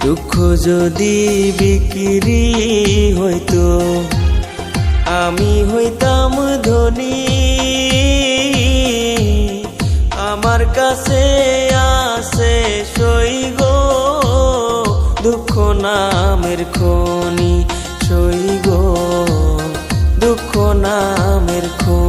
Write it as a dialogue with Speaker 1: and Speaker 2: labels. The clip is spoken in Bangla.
Speaker 1: দুঃখ যদি বিক্রি হইতো আমি হইতাম ধনী। আমার কাছে আছে সই গো দুঃখ নামের খনি, সই গো দুঃখ নামের খনি।